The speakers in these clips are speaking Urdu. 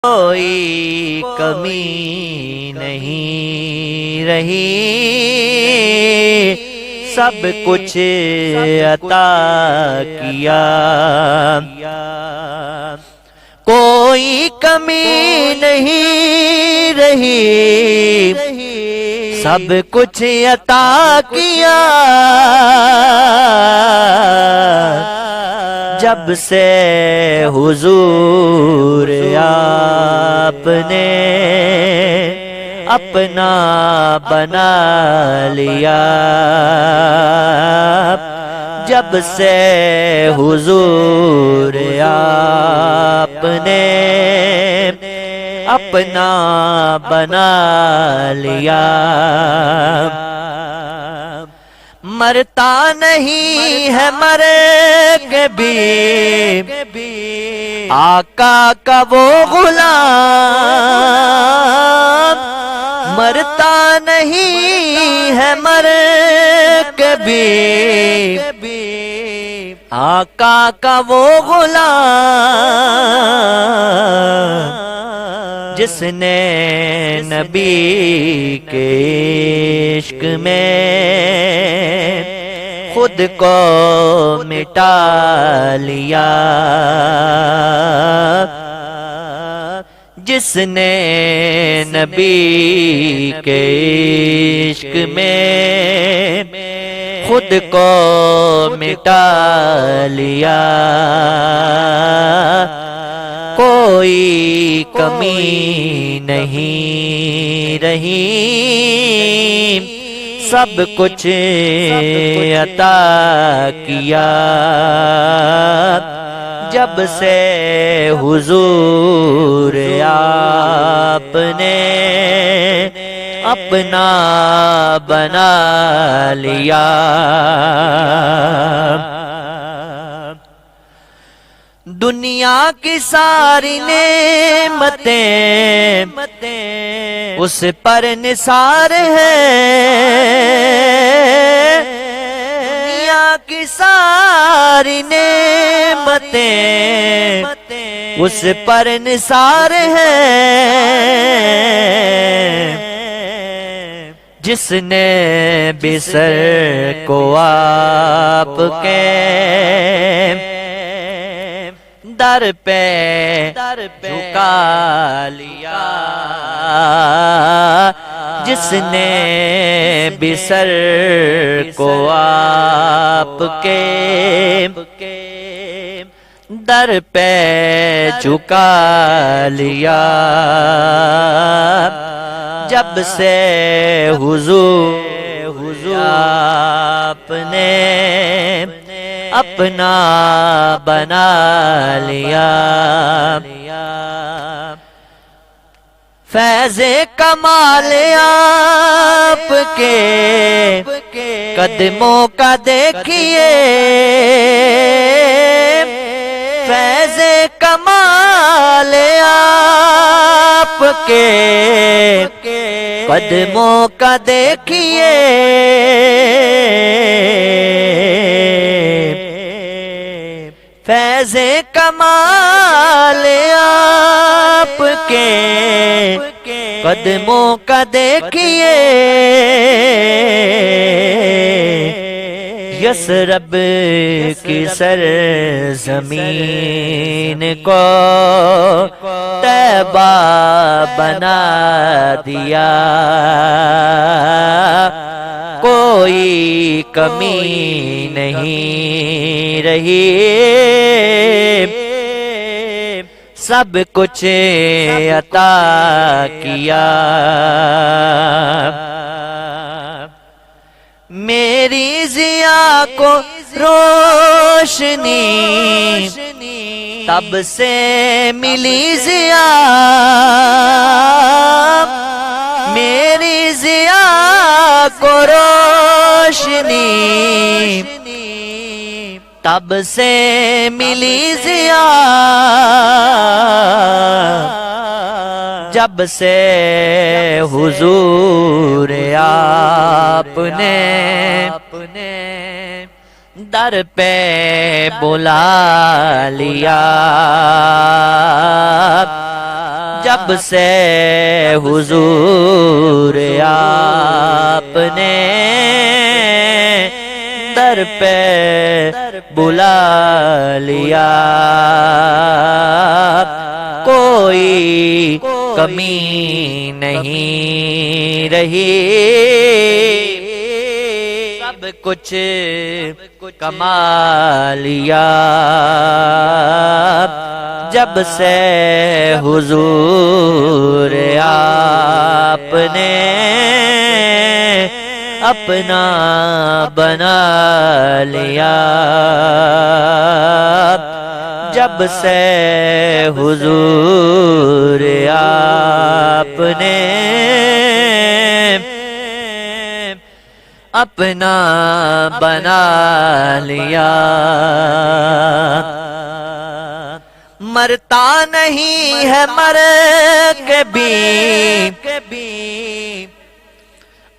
کوئی کمی نہیں رہی، سب کچھ عطا کیا۔ کوئی کمی نہیں رہی، سب کچھ عطا کیا۔ جب سے حضور آپ نے اپنا بنا لیا، جب سے حضور آپ نے اپنا بنا لیا، مرتا نہیں ہے مرے کبھی آقا کا وہ غلام، مرتا نہیں ہے مرے کبھی آقا کا وہ غلام، جس نے نبی کے عشق میں خود کو مٹا لیا، جس نے نبی کے عشق میں خود کو مٹا لیا، کوئی کمی نہیں رہی، سب کچھ عطا کیا۔ جب سے حضور آپ نے اپنا بنا لیا، دنیا کی ساری نعمتیں اس پر نثار ہے، دنیا کی ساری نعمتیں اس پر نثار ہے، جس نے بسر کو آپ کے در پہ جھکا لیا، جس نے بسر کو آپ کے در پہ جھکا لیا، جب سے حضور آپ نے اپنا بنا لیا، فیض کمال آپ کے قدموں کا دیکھیے، فیض کمال آپ کے قدموں کا دیکھیے، فیض کمال آپ کے قدموں کا دیکھیے، یثرب کی سرزمین کو طیبہ بنا دیا، کوئی کمی نہیں رہی، سب کچھ عطا کیا۔ میری ضیا کو روشنی تب سے ملی ضیا، میری ضیا کو روشنی تب سے ملی ضیا، جب سے حضور آپ نے در پہ بلا لیا، جب سے حضور آپ نے در پہ بلا لیا، کوئی کمی نہیں رہی، سب کچھ کما لیا، جب سے حضور آپ نے اپنا بنا لیا، جب سے حضور آپ نے اپنا بنا لیا، مرتا نہیں ہے مر کے بھی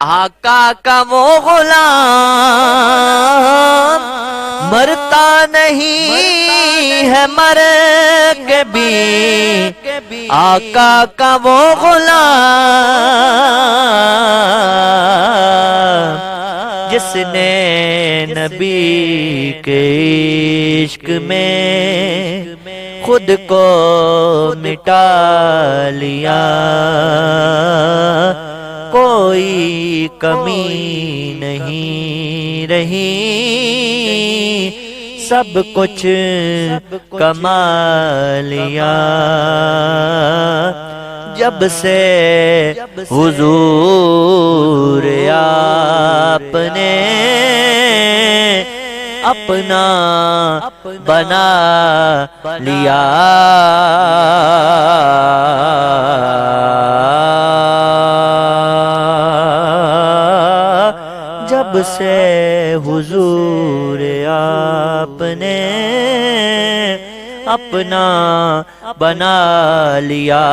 آقا کا وہ غلام، مرتا نہیں ہے مر کے بھی آقا کا وہ غلام، جس نے نبی کے عشق میں خود کو مٹا لیا، کوئی کمی نہیں رہی، سب کچھ کما لیا، جب سے حضور آپ نے اپنا بنا لیا، جب سے حضور آپ نے اپنا بنا لیا۔